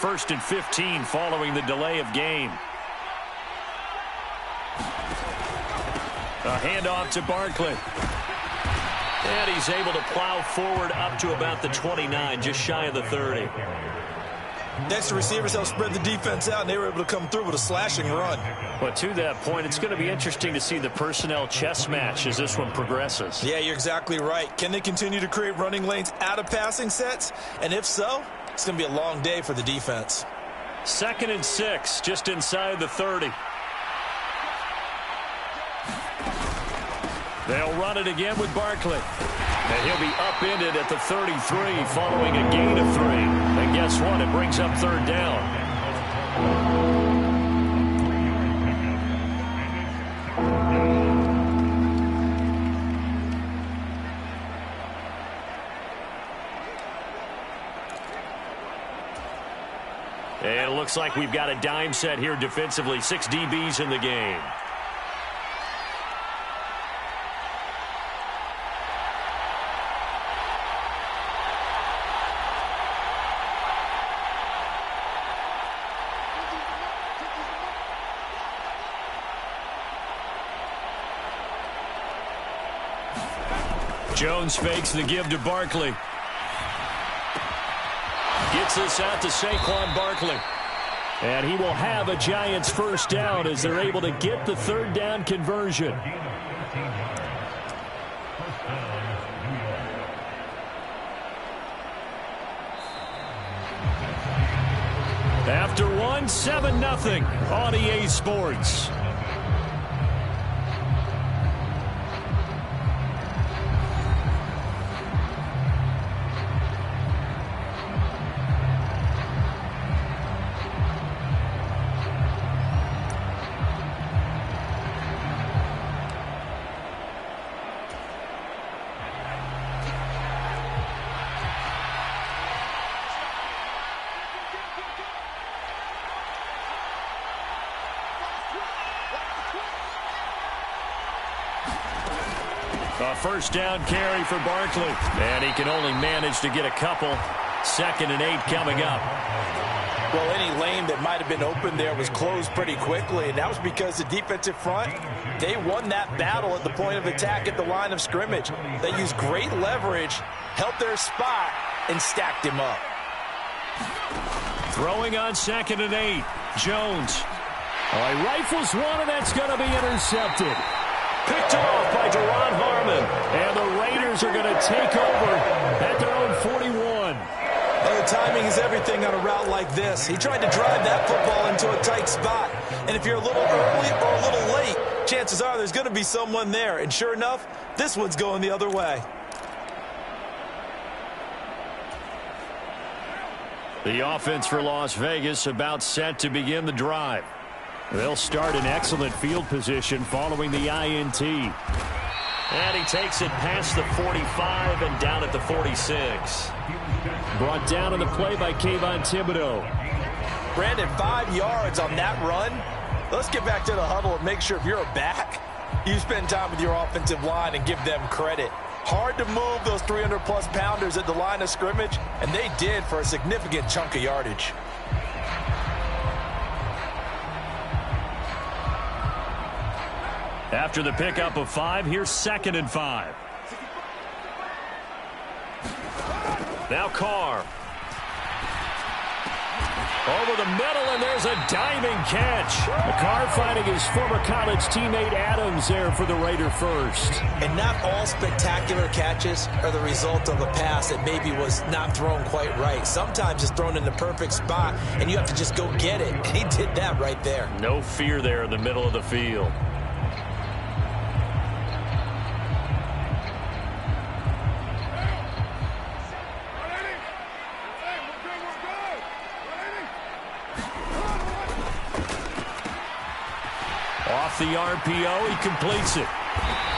1st and 15 following the delay of game. A handoff to Barkley. And he's able to plow forward up to about the 29, just shy of the 30. Next, the receivers helped spread the defense out, and they were able to come through with a slashing run. But to that point, it's going to be interesting to see the personnel chess match as this one progresses. Yeah, you're exactly right. Can they continue to create running lanes out of passing sets? And if so, it's going to be a long day for the defense. 2nd and 6, just inside the 30. They'll run it again with Barkley. And he'll be upended at the 33 following a gain of 3. And guess what? It brings up 3rd down. And it looks like we've got a dime set here defensively. 6 DBs in the game. Jones fakes the give to Barkley. Gets this out to Saquon Barkley. And he will have a Giants 1st down as they're able to get the 3rd down conversion. After 1, 7-0 on EA Sports. A 1st down carry for Barkley. And he can only manage to get a couple. 2nd and 8 coming up. Well, any lane that might have been open there was closed pretty quickly, and that was because the defensive front, they won that battle at the point of attack at the line of scrimmage. They used great leverage, held their spot, and stacked him up. Throwing on 2nd and 8. Jones. He rifles one, and that's going to be intercepted. Picked off by Deron Harmon. And the Raiders are going to take over at their own 41. The timing is everything on a route like this. He tried to drive that football into a tight spot. And if you're a little early or a little late, chances are there's going to be someone there. And sure enough, this one's going the other way. The offense for Las Vegas about set to begin the drive. They'll start in excellent field position following the INT. And he takes it past the 45 and down at the 46. Brought down on the play by Kayvon Thibodeau. Brandon, 5 yards on that run. Let's get back to the huddle and make sure if you're a back, you spend time with your offensive line and give them credit. Hard to move those 300-plus pounders at the line of scrimmage, and they did for a significant chunk of yardage. After the pickup of 5, here's 2nd and 5. Now Carr. Over the middle, and there's a diving catch. Carr finding his former college teammate Adams there for the Raider first. And not all spectacular catches are the result of a pass that maybe was not thrown quite right. Sometimes it's thrown in the perfect spot, and you have to just go get it. And he did that right there. No fear there in the middle of the field. Off the RPO, he completes it.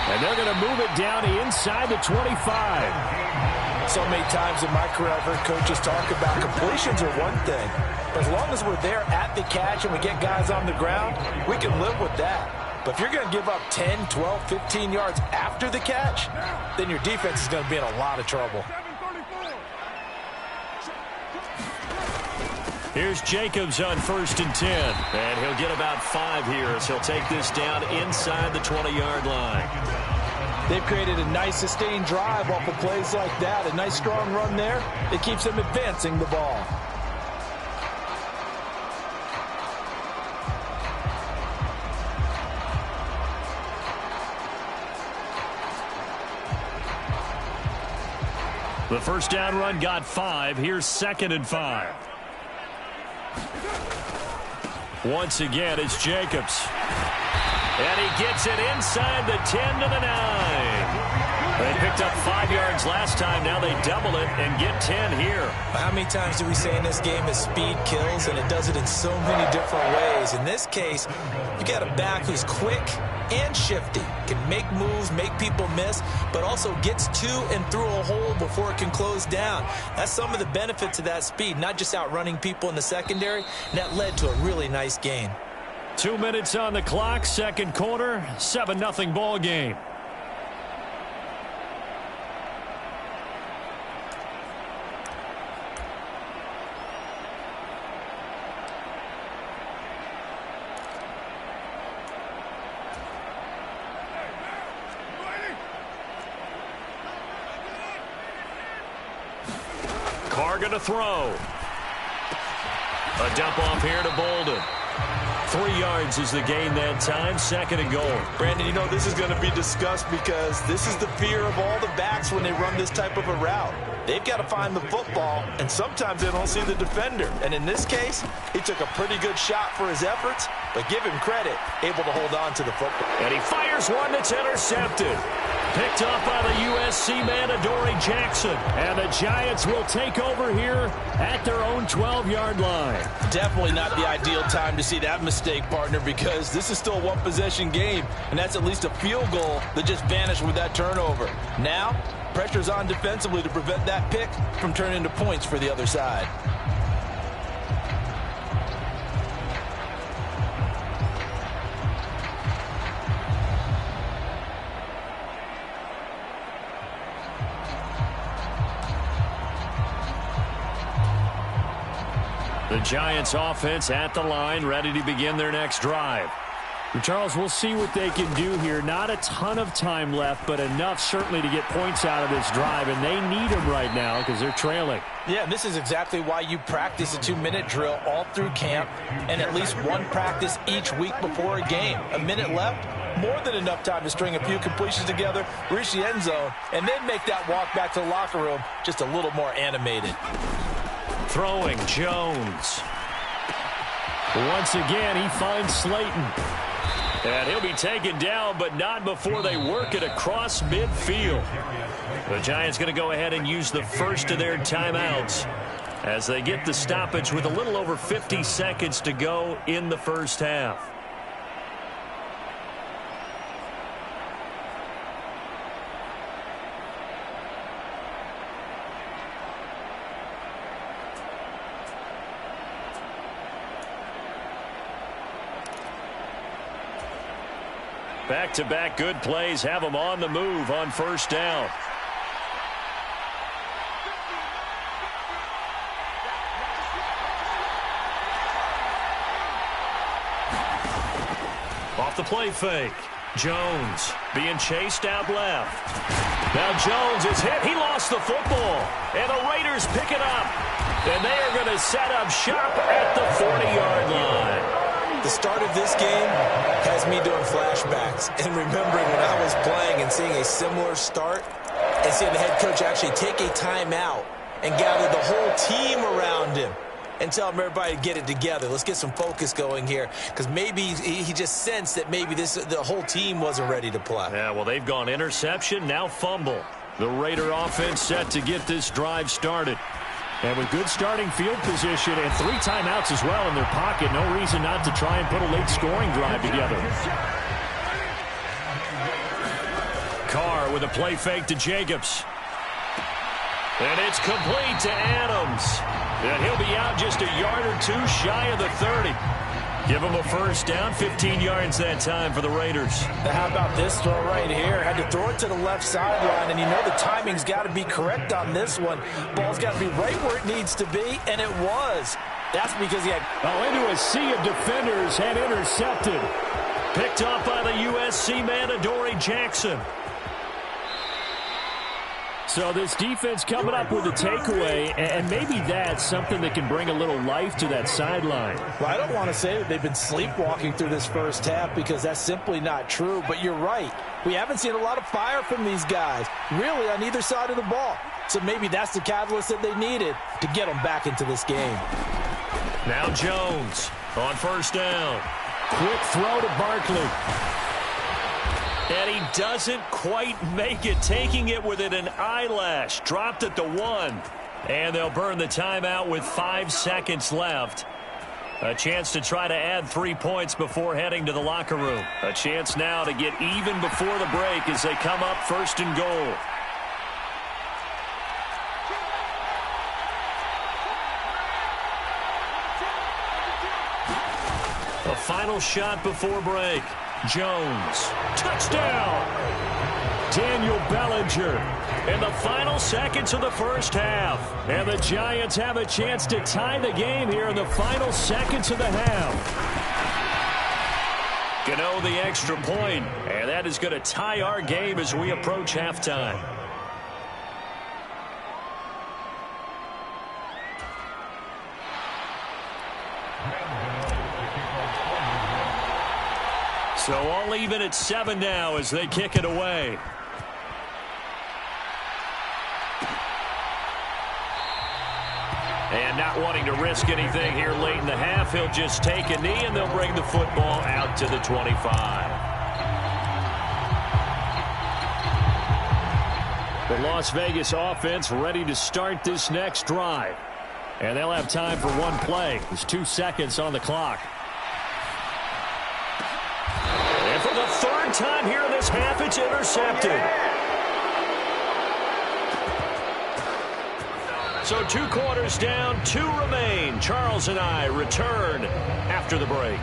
And they're going to move it down inside the 25. So many times in my career, I've heard coaches talk about completions are one thing. But as long as we're there at the catch and we get guys on the ground, we can live with that. But if you're going to give up 10, 12, 15 yards after the catch, then your defense is going to be in a lot of trouble. Here's Jacobs on 1st and 10. And he'll get about 5 here as he'll take this down inside the 20-yard line. They've created a nice sustained drive off of plays like that. A nice strong run there. It keeps them advancing the ball. The first down run got 5. Here's 2nd and 5. Once again, it's Jacobs. And he gets it inside the 10 to the 9. They picked up 5 yards last time. Now they double it and get 10 here. How many times do we say in this game that speed kills, and it does it in so many different ways? In this case, you got a back who's quick and shifty, can make moves, make people miss, but also gets to and through a hole before it can close down. That's some of the benefits of that speed, not just outrunning people in the secondary, and that led to a really nice gain. 2 minutes on the clock, second quarter, 7-0 ball game. Carr going to throw. A dump off here to Bolden. 3 yards is the gain that time, 2nd and goal. Brandon, you know this is going to be discussed because this is the fear of all the backs when they run this type of a route. They've got to find the football, and sometimes they don't see the defender. And in this case, he took a pretty good shot for his efforts, but give him credit, able to hold on to the football. And he fires one that's intercepted. Picked off by the USC man, Adoree Jackson. And the Giants will take over here at their own 12-yard line. Definitely not the ideal time to see that mistake, partner, because this is still a one-possession game, and that's at least a field goal that just vanished with that turnover. Now, pressure's on defensively to prevent that pick from turning into points for the other side. The Giants offense at the line, ready to begin their next drive. And Charles, we'll see what they can do here. Not a ton of time left, but enough certainly to get points out of this drive, and they need them right now because they're trailing. Yeah, and this is exactly why you practice a 2-minute drill all through camp and at least one practice each week before a game. A minute left, more than enough time to string a few completions together, reach the end zone, and then make that walk back to the locker room just a little more animated. Throwing, Jones. Once again, he finds Slayton. And he'll be taken down, but not before they work it across midfield. The Giants going to go ahead and use the first of their timeouts as they get the stoppage with a little over 50 seconds to go in the first half. Back-to-back good plays have them on the move on first down. Off the play fake. Jones being chased out left. Now Jones is hit. He lost the football. And the Raiders pick it up. And they are going to set up shop at the 40-yard line. The start of this game has me doing flashbacks and remembering when I was playing and seeing a similar start and seeing the head coach actually take a timeout and gather the whole team around him and tell everybody to get it together. Let's get some focus going here because maybe he just sensed that maybe the whole team wasn't ready to play. Yeah, well, they've gone interception, now fumble. The Raider offense set to get this drive started. And with good starting field position and 3 timeouts as well in their pocket, no reason not to try and put a late scoring drive together. Carr with a play fake to Jacobs. And it's complete to Adams. And he'll be out just a yard or two shy of the 30. Give him a first down, 15 yards that time for the Raiders. Now how about this throw right here? Had to throw it to the left sideline, and you know the timing's got to be correct on this one. Ball's got to be right where it needs to be, and it was. That's because he had... into a sea of defenders and intercepted. Picked off by the USC man, Adoree Jackson. So this defense coming up with a takeaway, and maybe that's something that can bring a little life to that sideline. Well, I don't want to say that they've been sleepwalking through this first half because that's simply not true, but you're right. We haven't seen a lot of fire from these guys, really, on either side of the ball. So maybe that's the catalyst that they needed to get them back into this game. Now Jones on first down. Quick throw to Barkley. And he doesn't quite make it, taking it within an eyelash. Dropped at the 1. And they'll burn the timeout with 5 seconds left. A chance to try to add 3 points before heading to the locker room. A chance now to get even before the break as they come up first and goal. A final shot before break. Jones. Touchdown! Daniel Bellinger in the final seconds of the first half. And the Giants have a chance to tie the game here in the final seconds of the half. Gano the extra point, and that is going to tie our game as we approach halftime. So all even at 7 now as they kick it away. And not wanting to risk anything here late in the half, he'll just take a knee and they'll bring the football out to the 25. The Las Vegas offense ready to start this next drive. And they'll have time for one play. There's 2 seconds on the clock. And for the third time here in this half, it's intercepted. So 2 quarters down, 2 remain. Charles and I return after the break.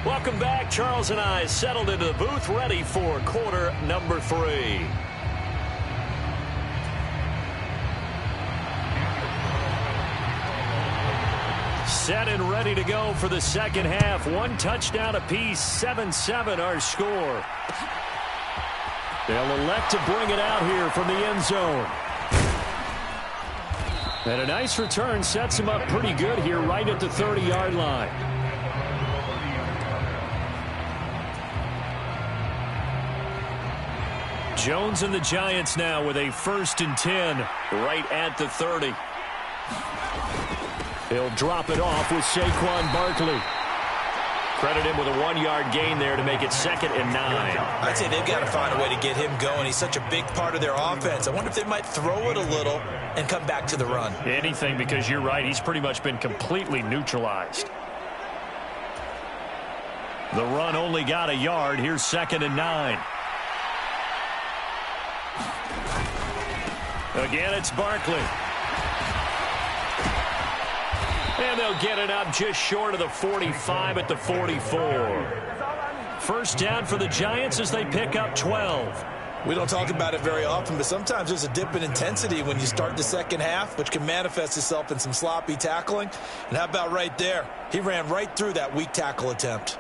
Welcome back. Charles and I settled into the booth, ready for quarter number 3. Set and ready to go for the second half. 1 touchdown apiece, 7-7 our score. They'll elect to bring it out here from the end zone. And a nice return sets him up pretty good here right at the 30-yard line. Jones and the Giants now with a 1st and 10 right at the 30. He'll drop it off with Saquon Barkley. Credit him with a 1-yard gain there to make it 2nd and 9. I'd say they've got to find a way to get him going. He's such a big part of their offense. I wonder if they might throw it a little and come back to the run. Anything, because you're right. He's pretty much been completely neutralized. The run only got a yard. Here's 2nd and 9. Again, it's Barkley. And they'll get it up just short of the 45 at the 44. First down for the Giants as they pick up 12. We don't talk about it very often, but sometimes there's a dip in intensity when you start the second half, which can manifest itself in some sloppy tackling. And how about right there? He ran right through that weak tackle attempt.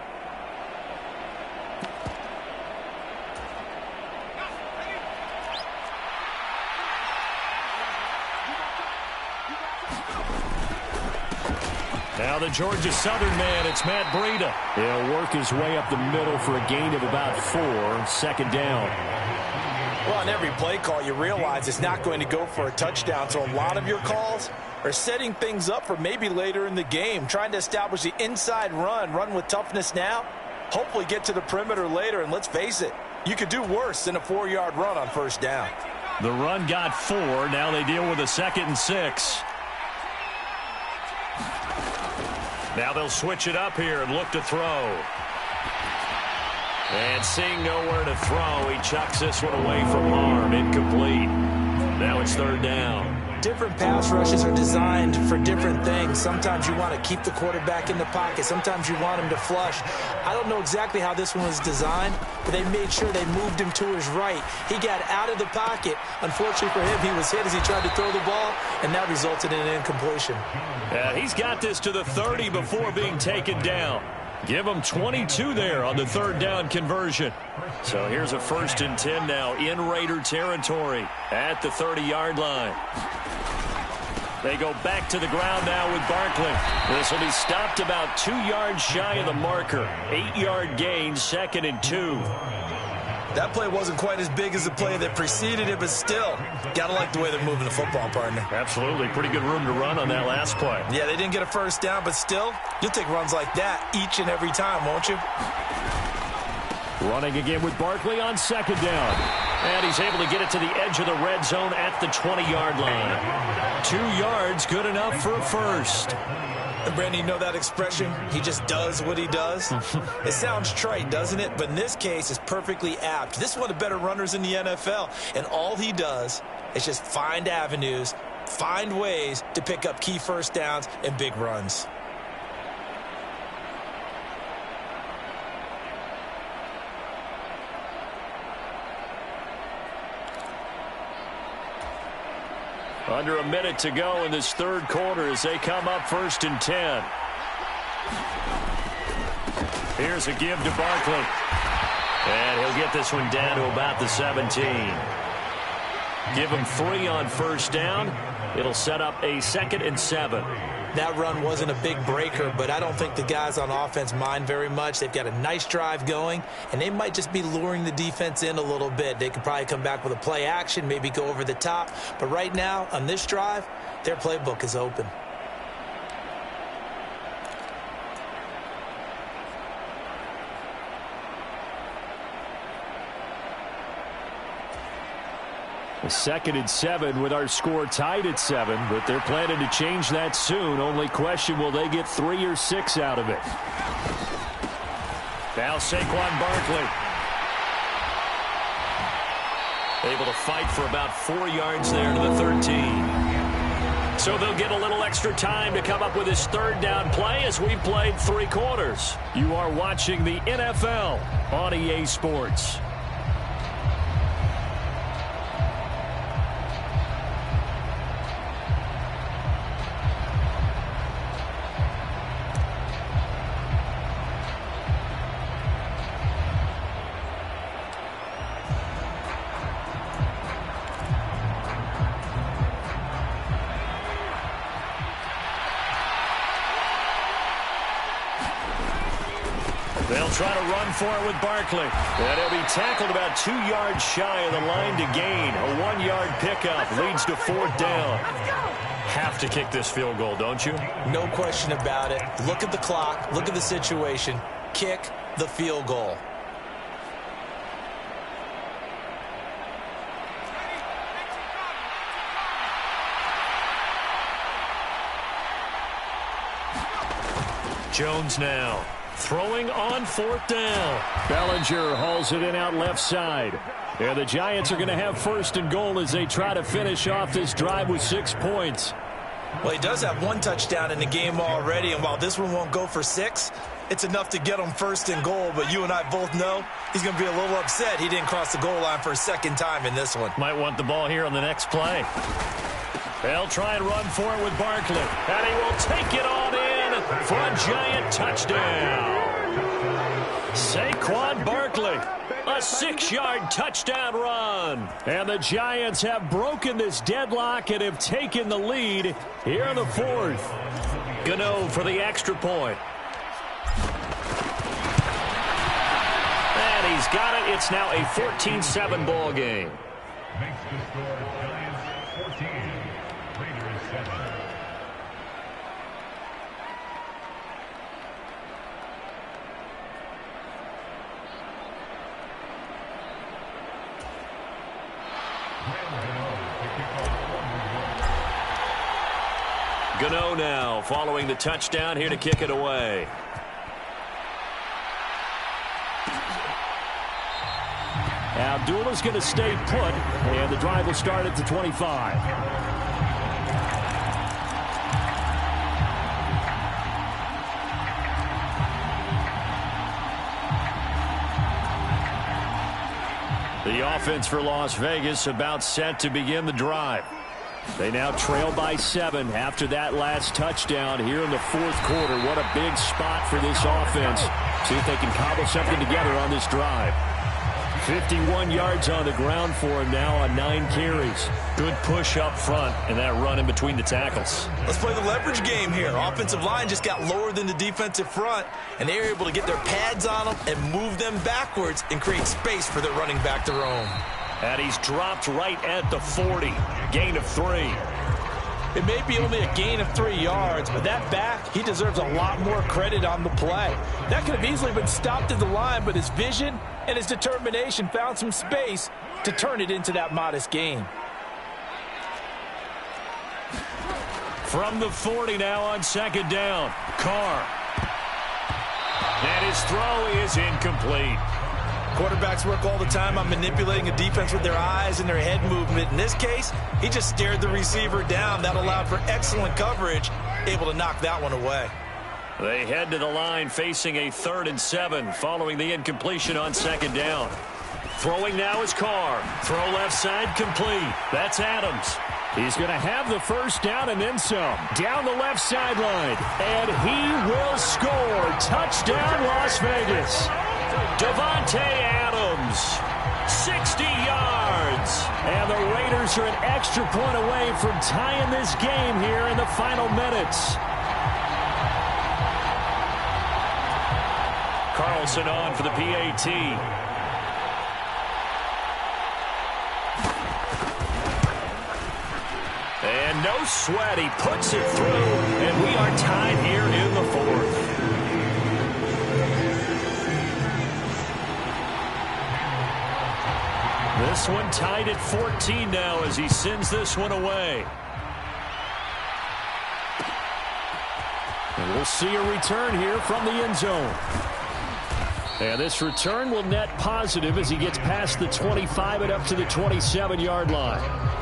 Now the Georgia Southern man, it's Matt Breida. He'll work his way up the middle for a gain of about 4, 2nd down. Well, on every play call, you realize it's not going to go for a touchdown, so a lot of your calls are setting things up for maybe later in the game, trying to establish the inside run with toughness now, hopefully get to the perimeter later, and let's face it, you could do worse than a 4-yard run on first down. The run got 4, now they deal with a 2nd and 6. Now they'll switch it up here and look to throw. And seeing nowhere to throw, he chucks this one away from harm. Incomplete. Now it's 3rd down. different pass rushes are designed for different things. Sometimes you want to keep the quarterback in the pocket. Sometimes you want him to flush. I don't know exactly how this one was designed, but they made sure they moved him to his right. He got out of the pocket. Unfortunately for him, he was hit as he tried to throw the ball, and that resulted in an incompletion. Yeah, he's got this to the 30 before being taken down. Give him 22 there on the third down conversion. So here's a 1st and 10 now in Raider territory at the 30-yard line. They go back to the ground now with Barkley. This will be stopped about 2 yards shy of the marker. 8-yard gain, 2nd and 2. That play wasn't quite as big as the play that preceded it, but still, gotta like the way they're moving the football, partner. Absolutely. Pretty good room to run on that last play. Yeah, they didn't get a first down, but still, you'll take runs like that each and every time, won't you? Running again with Barkley on 2nd down. And he's able to get it to the edge of the red zone at the 20-yard line. 2 yards, good enough for a first. And Brandon, you know that expression? He just does what he does. It sounds trite, doesn't it? But in this case, it's perfectly apt. This is one of the better runners in the NFL. And all he does is just find avenues, find ways to pick up key first downs and big runs. Under a minute to go in this third quarter as they come up 1st and 10. Here's a give to Barkley. And he'll get this one down to about the 17. Give him 3 on 1st down. It'll set up a 2nd and 7. That run wasn't a big breaker, but I don't think the guys on offense mind very much. They've got a nice drive going, and they might just be luring the defense in a little bit. They could probably come back with a play action, maybe go over the top. But right now, on this drive, their playbook is open. A 2nd and 7 with our score tied at 7, but they're planning to change that soon. Only question, will they get 3 or 6 out of it? Now Saquon Barkley. Able to fight for about 4 yards there to the 13. So they'll get a little extra time to come up with his 3rd down play as we've played 3 quarters. You are watching the NFL on EA Sports. They'll try to run for it with Barkley. And he'll be tackled about 2 yards shy of the line to gain. A 1-yard pickup leads to 4th down. Have to kick this field goal, don't you? No question about it. Look at the clock. Look at the situation. Kick the field goal. Jones now. Throwing on 4th down. Bellinger hauls it in out left side. And the Giants are going to have 1st and goal as they try to finish off this drive with 6 points. Well, he does have 1 touchdown in the game already, and while this one won't go for 6, it's enough to get him 1st and goal. But you and I both know he's going to be a little upset he didn't cross the goal line for a 2nd time in this one. Might want the ball here on the next play. They'll try and run for it with Barkley. And he will take it on in for a Giant touchdown. Saquon Barkley, a 6-yard touchdown run. And the Giants have broken this deadlock and have taken the lead here in the 4th. Gano for the extra point. And he's got it. It's now a 14-7 ball game. Makes the score Giants 14, Raiders 7. Gano now following the touchdown here to kick it away. Abdullah's going to stay put, and the drive will start at the 25. The offense for Las Vegas about set to begin the drive. They now trail by 7 after that last touchdown here in the fourth quarter. What a big spot for this offense. See if they can cobble something together on this drive. 51 yards on the ground for him now on 9 carries. Good push up front and that run in between the tackles. Let's play the leverage game here. Offensive line just got lower than the defensive front, and they were able to get their pads on them and move them backwards and create space for their running back to roam. And he's dropped right at the 40. Gain of 3. It may be only a gain of 3 yards, but that back, he deserves a lot more credit on the play. That could have easily been stopped at the line, but his vision and his determination found some space to turn it into that modest gain. From the 40 now on second down. Carr. And his throw is incomplete. Quarterbacks work all the time on manipulating a defense with their eyes and their head movement. In this case, he just stared the receiver down. That allowed for excellent coverage, able to knock that one away. They head to the line facing a 3rd and 7 following the incompletion on second down. Throwing now is Carr. Throw left side complete. That's Adams. He's going to have the first down and then some. Down the left sideline. And he will score. Touchdown, Las Vegas. Davante Adams, 60 yards. And the Raiders are an extra point away from tying this game here in the final minutes. Carlson on for the PAT. And no sweat, he puts it through, and we are tied here in the 4th. This one tied at 14 now as he sends this one away. And we'll see a return here from the end zone. And this return will net positive as he gets past the 25 and up to the 27-yard line.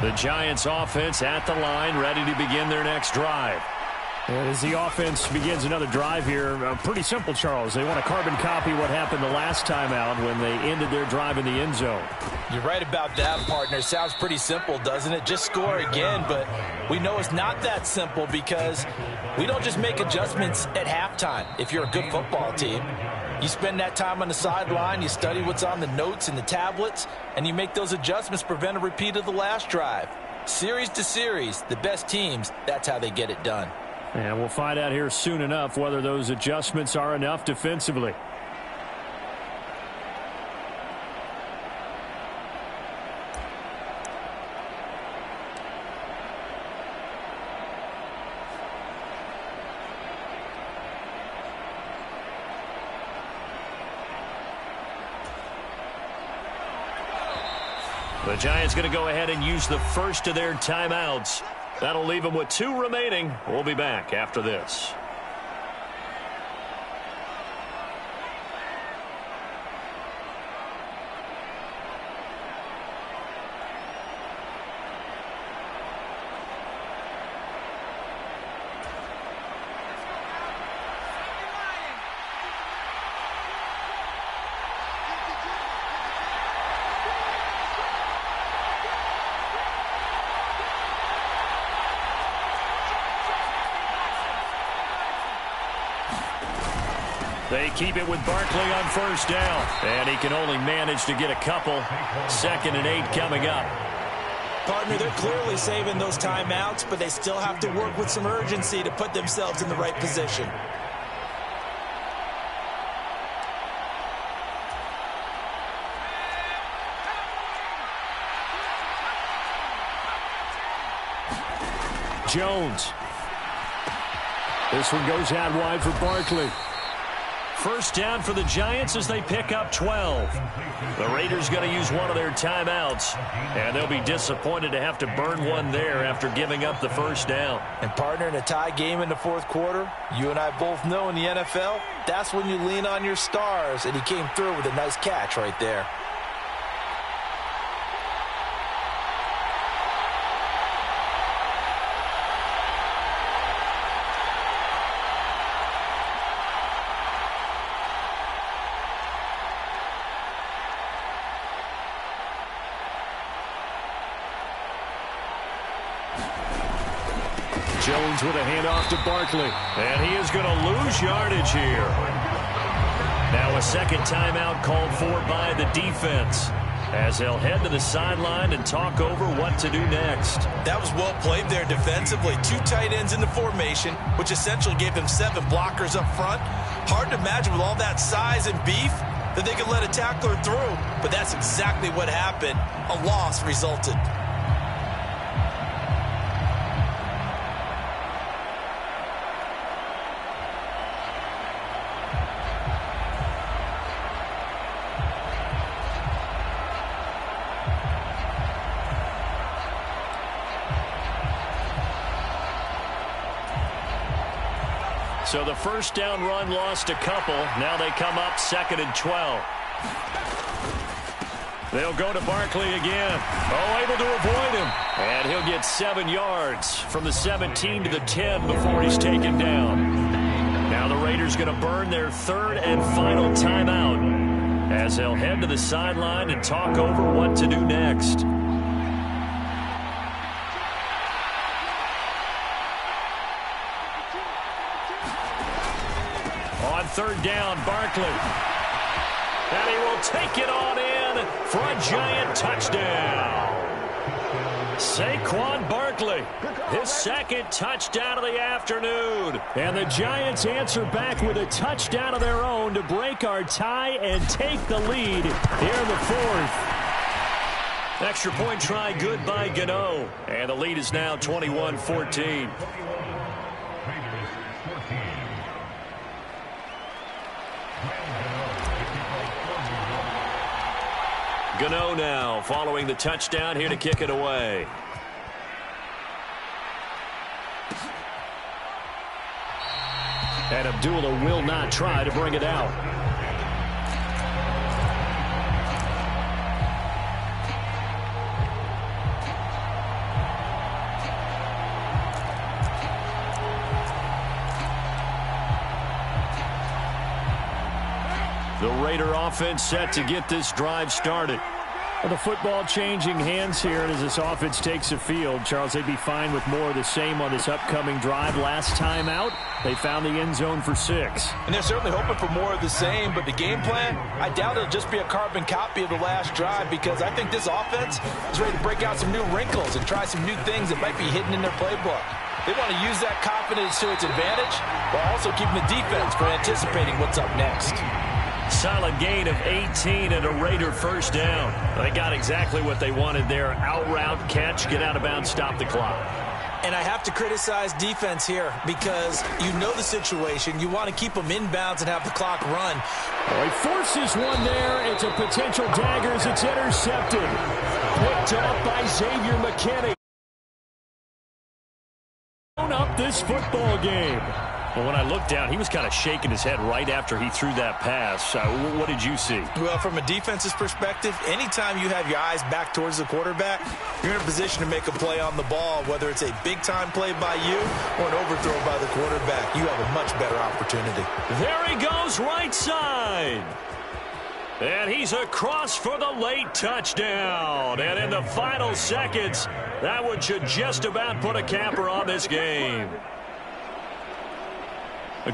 The Giants offense at the line, ready to begin their next drive. And as the offense begins another drive here, pretty simple, Charles. They want to carbon copy what happened the last time out when they ended their drive in the end zone. You're right about that, partner. Sounds pretty simple, doesn't it? Just score again, but we know it's not that simple because we don't just make adjustments at halftime if you're a good football team. You spend that time on the sideline, you study what's on the notes and the tablets, and you make those adjustments to prevent a repeat of the last drive. Series to series, the best teams, that's how they get it done. And we'll find out here soon enough whether those adjustments are enough defensively. The Giants going to go ahead and use the first of their timeouts. That'll leave them with 2 remaining. We'll be back after this. They keep it with Barkley on first down. And he can only manage to get a couple. 2nd and 8 coming up. Partner, they're clearly saving those timeouts, but they still have to work with some urgency to put themselves in the right position. Jones. This one goes out wide for Barkley. first down for the Giants as they pick up 12. The Raiders going to use one of their timeouts, and they'll be disappointed to have to burn one there after giving up the first down. And partner, in a tie game in the fourth quarter, you and I both know in the NFL, that's when you lean on your stars, and he came through with a nice catch right there. Jones with a handoff to Barkley. And he is going to lose yardage here. Now a second timeout called for by the defense, as they'll head to the sideline and talk over what to do next. That was well played there defensively. Two tight ends in the formation, which essentially gave them 7 blockers up front. Hard to imagine with all that size and beef that they could let a tackler through. But that's exactly what happened. A loss resulted. So the first down run lost a couple. Now they come up 2nd and 12. They'll go to Barkley again. Oh, able to avoid him. And he'll get 7 yards from the 17 to the 10 before he's taken down. Now the Raiders going to burn their 3rd and final timeout, as they'll head to the sideline and talk over what to do next. On 3rd down, Barkley. And he will take it on in for a giant touchdown. Saquon Barkley, his 2nd touchdown of the afternoon. And the Giants answer back with a touchdown of their own to break our tie and take the lead here in the 4th. Extra point try good by Gano. And the lead is now 21-14. Gano now following the touchdown, here to kick it away. And Abdullah will not try to bring it out. The Raider offense set to get this drive started. Well, the football changing hands here, and as this offense takes the field, Charles, they'd be fine with more of the same on this upcoming drive. Last time out, they found the end zone for 6. And they're certainly hoping for more of the same, but the game plan, I doubt it'll just be a carbon copy of the last drive, because I think this offense is ready to break out some new wrinkles and try some new things that might be hidden in their playbook. They want to use that confidence to its advantage, while also keeping the defense from anticipating what's up next. Solid gain of 18 and a Raider first down. They got exactly what they wanted there. Out route, catch, get out of bounds, stop the clock. And I have to criticize defense here, because you know the situation. You want to keep them inbounds and have the clock run. Well, he forces one there. It's a potential dagger as it's intercepted. Picked up by Xavier McKinney. Up this football game. Well, when I looked down, he was kind of shaking his head right after he threw that pass. What did you see? Well, from a defense's perspective, anytime you have your eyes back towards the quarterback, you're in a position to make a play on the ball, whether it's a big-time play by you or an overthrow by the quarterback. You have a much better opportunity. There he goes, right side. And he's across for the late touchdown. And in the final seconds, that one should just about put a capper on this game.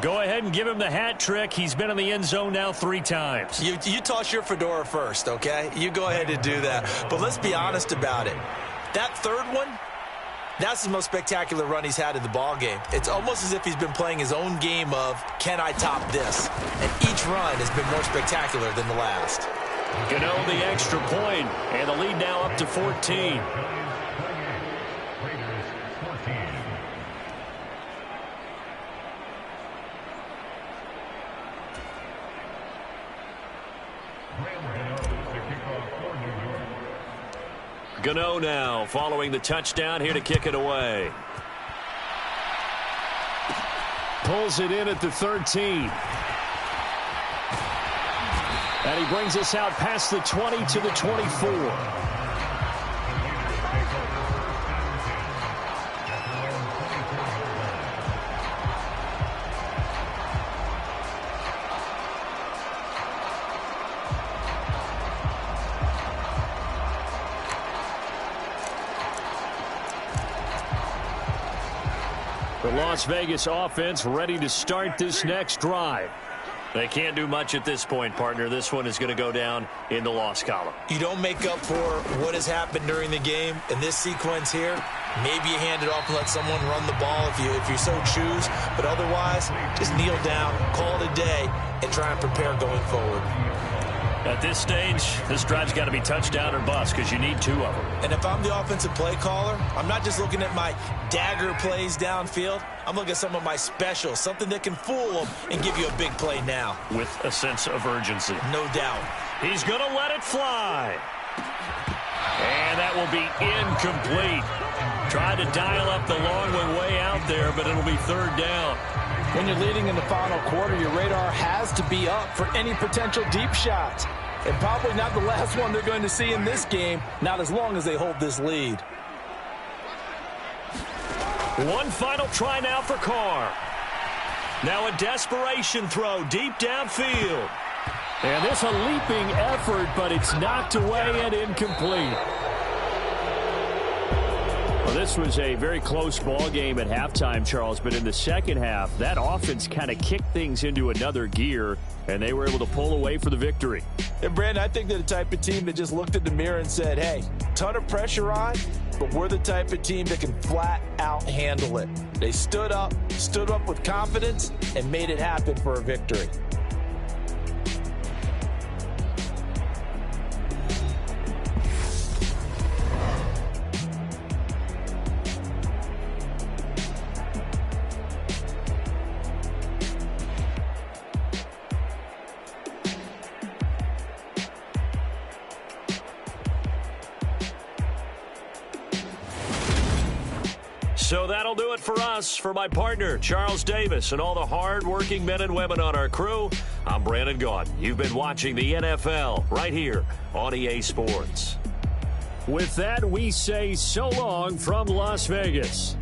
Go ahead and give him the hat trick. He's been in the end zone now 3 times. You toss your fedora first, okay? You go ahead and do that. But let's be honest about it. That third one, that's the most spectacular run he's had in the ballgame. It's almost as if he's been playing his own game of, can I top this? And each run has been more spectacular than the last. Gano the extra point, and the lead now up to 14. Gano now following the touchdown here to kick it away. Pulls it in at the 13. And he brings us out past the 20 to the 24. The Las Vegas offense ready to start this next drive. They can't do much at this point, partner. This one is going to go down in the loss column. You don't make up for what has happened during the game. In this sequence here, maybe you hand it off and let someone run the ball if you so choose. But otherwise, just kneel down, call it a day, and try and prepare going forward. At this stage, this drive's got to be touchdown or bust because you need two of them. And if I'm the offensive play caller, I'm not just looking at my dagger plays downfield. I'm looking at some of my specials, something that can fool them and give you a big play now. With a sense of urgency. No doubt. He's going to let it fly. And that will be incomplete. Tried to dial up the long one way out there, but it'll be third down. When you're leading in the final quarter, your radar has to be up for any potential deep shots. And probably not the last one they're going to see in this game, not as long as they hold this lead. One final try now for Carr. Now a desperation throw deep downfield. And this a leaping effort, but it's knocked away and incomplete. Well, this was a very close ball game at halftime, Charles, but in the second half, that offense kind of kicked things into another gear, and they were able to pull away for the victory. And, Brandon, I think they're the type of team that just looked in the mirror and said, hey, ton of pressure on, but we're the type of team that can flat out handle it. They stood up with confidence, and made it happen for a victory. So that'll do it for us. For my partner, Charles Davis, and all the hard-working men and women on our crew, I'm Brandon Gaudin. You've been watching the NFL right here on EA Sports. With that, we say so long from Las Vegas.